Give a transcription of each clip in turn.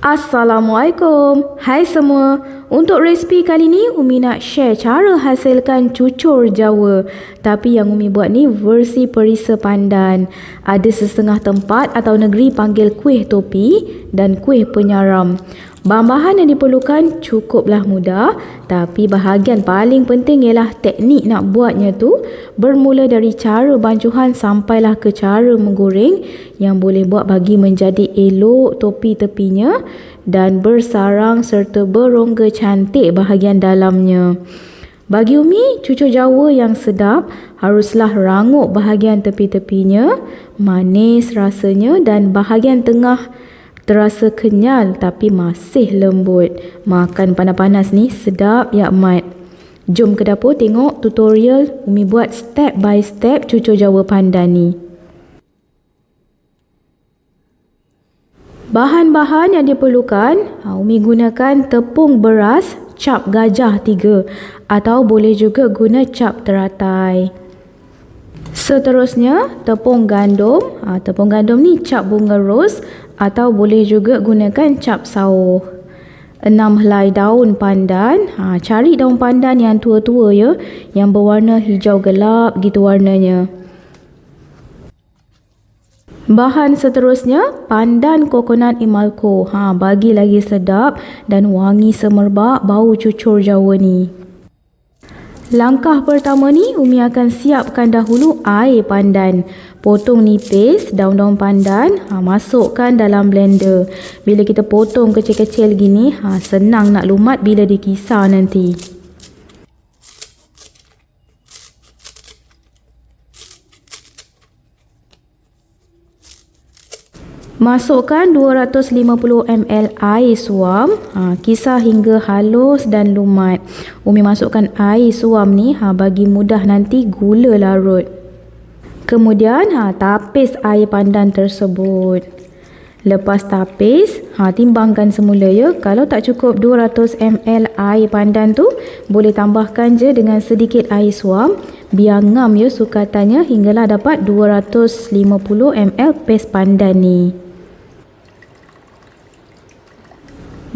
Assalamualaikum. Hai semua. Untuk resipi kali ni Umi nak share cara hasilkan cucur Jawa. Tapi yang Umi buat ni versi perisa pandan. Ada setengah tempat atau negeri panggil kuih topi dan kuih penyaram. Bahan-bahan yang diperlukan cukuplah mudah, tapi bahagian paling penting ialah teknik nak buatnya tu. Bermula dari cara bancuhan sampailah ke cara menggoreng yang boleh buat bagi menjadi elok topi tepinya dan bersarang serta berongga cantik bahagian dalamnya. Bagi Umi, cucur Jawa yang sedap haruslah rangup bahagian tepi-tepinya, manis rasanya dan bahagian tengah terasa kenyal tapi masih lembut. Makan panas-panas ni sedap ya Mat. Jom ke dapur tengok tutorial Umi buat step by step cucur Jawa pandan ni. Bahan-bahan yang diperlukan, Umi gunakan tepung beras cap gajah 3 atau boleh juga guna cap teratai. Seterusnya, tepung gandum. Tepung gandum ni cap bunga ros atau boleh juga gunakan cap sauh. 6 helai daun pandan. Cari daun pandan yang tua-tua ya, yang berwarna hijau gelap gitu warnanya. Bahan seterusnya, pandan kokonat Imalco. Bagi lagi sedap dan wangi semerbak bau cucur Jawa ni. Langkah pertama ni, Umi akan siapkan dahulu air pandan. Potong nipis daun-daun pandan, masukkan dalam blender. Bila kita potong kecil-kecil gini, senang nak lumat bila dikisar nanti. Masukkan 250 ml air suam, kisar hingga halus dan lumat. Umi masukkan air suam ni bagi mudah nanti gula larut. Kemudian tapis air pandan tersebut. Lepas tapis, timbangkan semula ya. Kalau tak cukup 200 ml air pandan tu, boleh tambahkan je dengan sedikit air suam. Biar ngam ya sukatannya hinggalah dapat 250 ml paste pandan ni.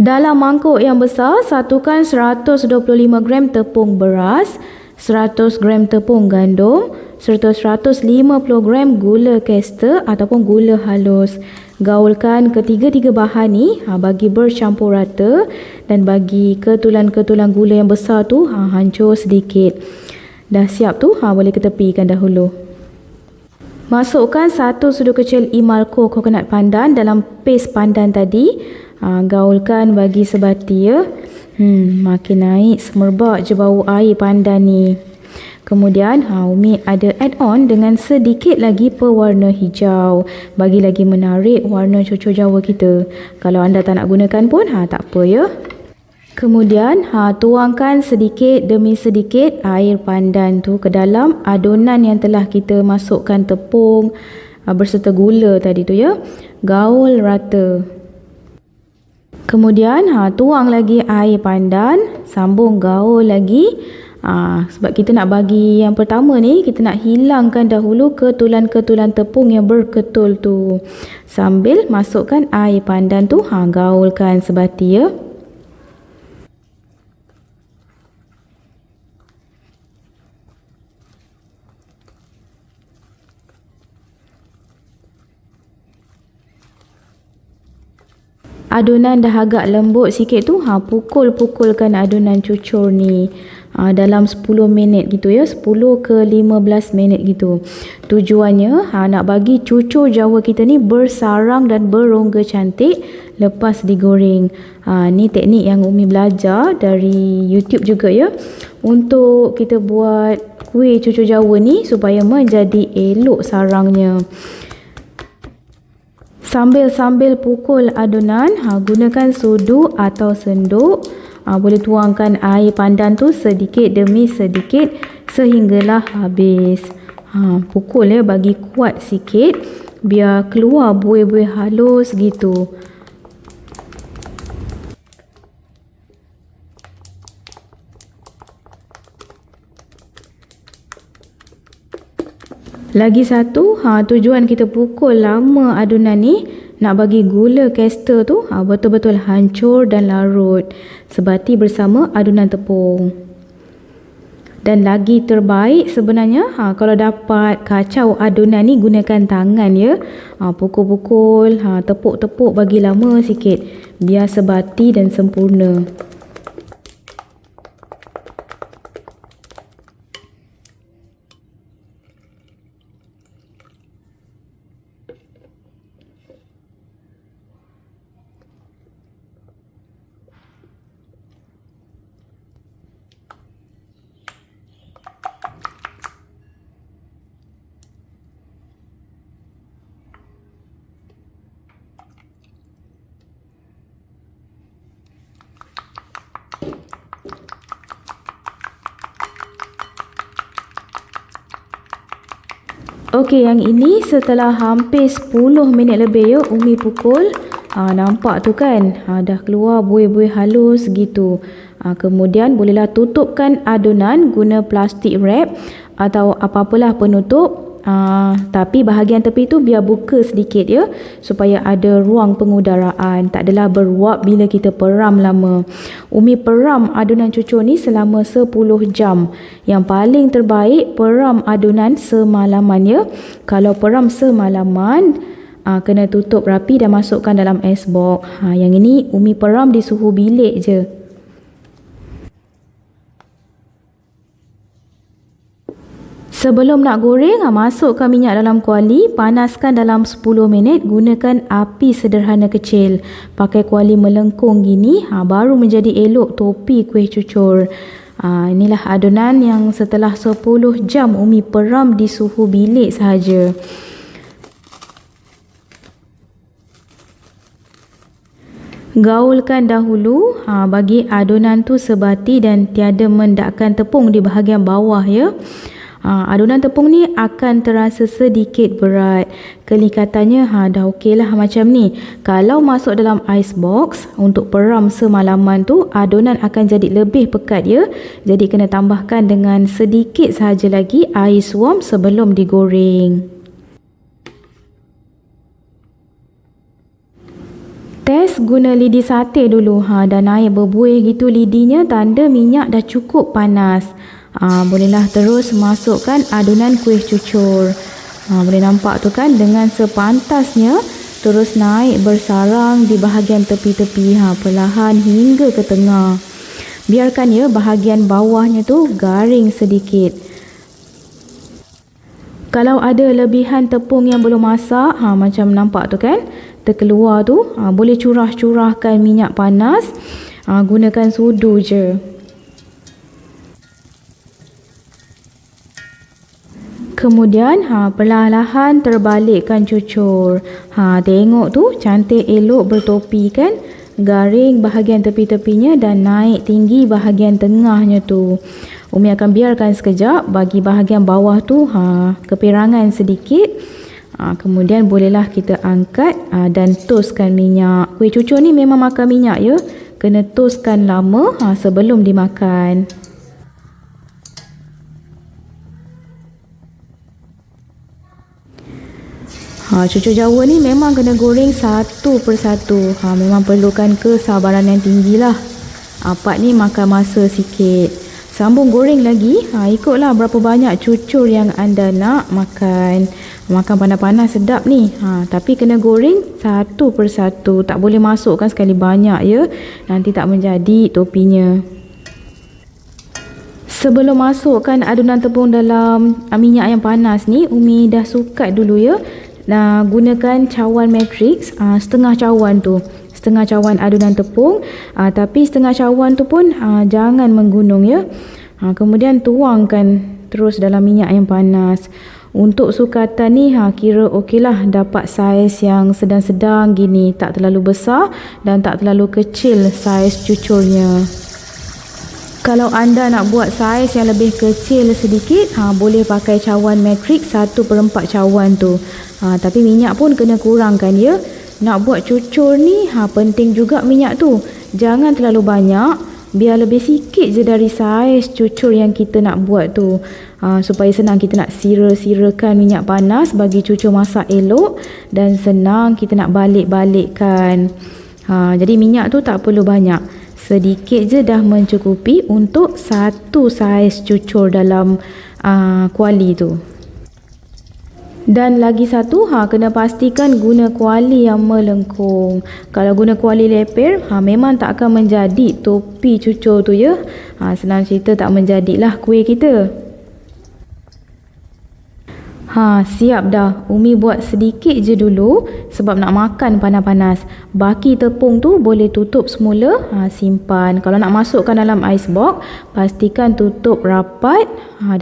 Dalam mangkuk yang besar, satukan 125 gram tepung beras, 100 gram tepung gandum, serta 150 gram gula caster ataupun gula halus. Gaulkan ketiga-tiga bahan ni bagi bercampur rata dan bagi ketulan-ketulan gula yang besar tu hancur sedikit. Dah siap tu, boleh ketepikan dahulu. Masukkan 1 sudu kecil Imalco kokonat pandan dalam paste pandan tadi. Gaulkan bagi sebati ya. Makin naik semerbak je bau air pandan ni. Kemudian Umi ada add on dengan sedikit lagi pewarna hijau. Bagi lagi menarik warna cucur Jawa kita. Kalau anda tak nak gunakan pun tak apa ya. Kemudian tuangkan sedikit demi sedikit air pandan tu ke dalam adunan yang telah kita masukkan tepung berserta gula tadi tu ya. Gaul rata. Kemudian tuang lagi air pandan, sambung gaul lagi. Sebab kita nak bagi yang pertama ni, kita nak hilangkan dahulu ketulan-ketulan tepung yang berketul tu. Sambil masukkan air pandan tu, gaulkan sebati ya. Adunan dah agak lembut sikit tu, pukul-pukulkan adunan cucur ni dalam 10 minit gitu ya, 10 ke 15 minit gitu. Tujuannya nak bagi cucur Jawa kita ni bersarang dan berongga cantik lepas digoreng. Ni teknik yang Umi belajar dari YouTube juga ya, untuk kita buat kuih cucur Jawa ni supaya menjadi elok sarangnya. Sambil pukul adunan, gunakan sudu atau senduk. Boleh tuangkan air pandan tu sedikit demi sedikit sehinggalah habis. Pukul ya, bagi kuat sikit biar keluar buih-buih halus gitu. Lagi satu, tujuan kita pukul lama adunan ni Nak bagi gula caster tu betul-betul hancur dan larut sebati bersama adunan tepung. Dan lagi terbaik sebenarnya kalau dapat kacau adunan ni gunakan tangan ya. Pukul-pukul, tepuk-tepuk bagi lama sikit biar sebati dan sempurna. Okey, yang ini setelah hampir 10 minit lebih ya Umi pukul. Nampak tu kan, dah keluar buih-buih halus gitu. Kemudian bolehlah tutupkan adunan guna plastik wrap atau apa-apalah penutup. Tapi bahagian tepi tu biar buka sedikit ya, supaya ada ruang pengudaraan, tak adalah beruap bila kita peram lama. Umi peram adunan cucur ni selama 10 jam. Yang paling terbaik peram adunan semalaman ya. Kalau peram semalaman, kena tutup rapi dan masukkan dalam ais box. Yang ini Umi peram di suhu bilik je. Sebelum nak goreng, masukkan minyak dalam kuali, panaskan dalam 10 minit, gunakan api sederhana kecil. Pakai kuali melengkung gini, baru menjadi elok topi kuih cucur. Inilah adunan yang setelah 10 jam Umi peram di suhu bilik sahaja. Gaulkan dahulu, bagi adunan tu sebati dan tiada mendakkan tepung di bahagian bawah ya. Adunan tepung ni akan terasa sedikit berat. Kelikatannya dah okey lah macam ni. Kalau masuk dalam ice box untuk peram semalaman tu, adunan akan jadi lebih pekat ya. Jadi kena tambahkan dengan sedikit sahaja lagi air suam sebelum digoreng. Test guna lidi sate dulu. Dan air berbuih gitu lidinya, tanda minyak dah cukup panas. Bolehlah terus masukkan adunan kuih cucur. Boleh nampak tu kan, dengan sepantasnya terus naik bersarang di bahagian tepi-tepi perlahan hingga ke tengah. Biarkan ya bahagian bawahnya tu garing sedikit. Kalau ada lebihan tepung yang belum masak, macam nampak tu kan, terkeluar tu, boleh curah-curahkan minyak panas. Gunakan sudu je. Kemudian perlahan-lahan terbalikkan cucur. Tengok tu cantik elok bertopi kan. Garing bahagian tepi-tepinya dan naik tinggi bahagian tengahnya tu. Umi akan biarkan sekejap bagi bahagian bawah tu kepirangan sedikit. Kemudian bolehlah kita angkat dan toskan minyak. Kuih cucur ni memang makan minyak ya. Kena toskan lama sebelum dimakan. Cucur Jawa ni memang kena goreng satu persatu. Memang perlukan kesabaran yang tinggi lah. Part ni makan masa sikit. Sambung goreng lagi. Ikutlah berapa banyak cucur yang anda nak makan. Makan panas-panas sedap ni. Tapi kena goreng satu persatu. Tak boleh masukkan sekali banyak ya. Nanti tak menjadi topinya. Sebelum masukkan adunan tepung dalam minyak yang panas ni, Umi dah sukat dulu ya. Gunakan cawan matrix, setengah cawan tu, setengah cawan adunan tepung, tapi setengah cawan tu pun jangan menggunung ya. Kemudian tuangkan terus dalam minyak yang panas. Untuk sukatan ni kira okeylah, dapat saiz yang sedang-sedang gini, tak terlalu besar dan tak terlalu kecil saiz cucurnya. Kalau anda nak buat saiz yang lebih kecil sedikit, boleh pakai cawan matrix 1/4 cawan tu. Tapi minyak pun kena kurangkan ya. Nak buat cucur ni penting juga minyak tu. Jangan terlalu banyak. biar lebih sikit je dari saiz cucur yang kita nak buat tu. Supaya senang kita nak sira-sirakan minyak panas bagi cucur masak elok dan senang kita nak balik-balikkan. Jadi minyak tu tak perlu banyak. Sedikit je dah mencukupi untuk satu saiz cucur dalam kuali tu. Dan lagi satu, kena pastikan guna kuali yang melengkung. Kalau guna kuali leper, memang tak akan menjadi topi cucur tu ya. Senang cerita tak menjadilah kuih kita. Siap dah. Umi buat sedikit je dulu sebab nak makan panas-panas. Baki tepung tu boleh tutup semula, simpan. Kalau nak masukkan dalam icebox, pastikan tutup rapat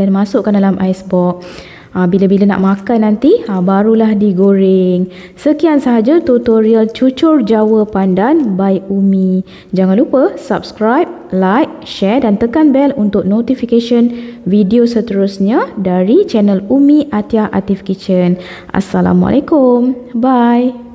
dan masukkan dalam icebox. Bila-bila nak makan nanti, barulah digoreng. Sekian sahaja tutorial cucur Jawa Pandan by Umi. Jangan lupa subscribe, like, share dan tekan bel untuk notification video seterusnya dari channel Umi Atia Atif Kitchen. Assalamualaikum. Bye.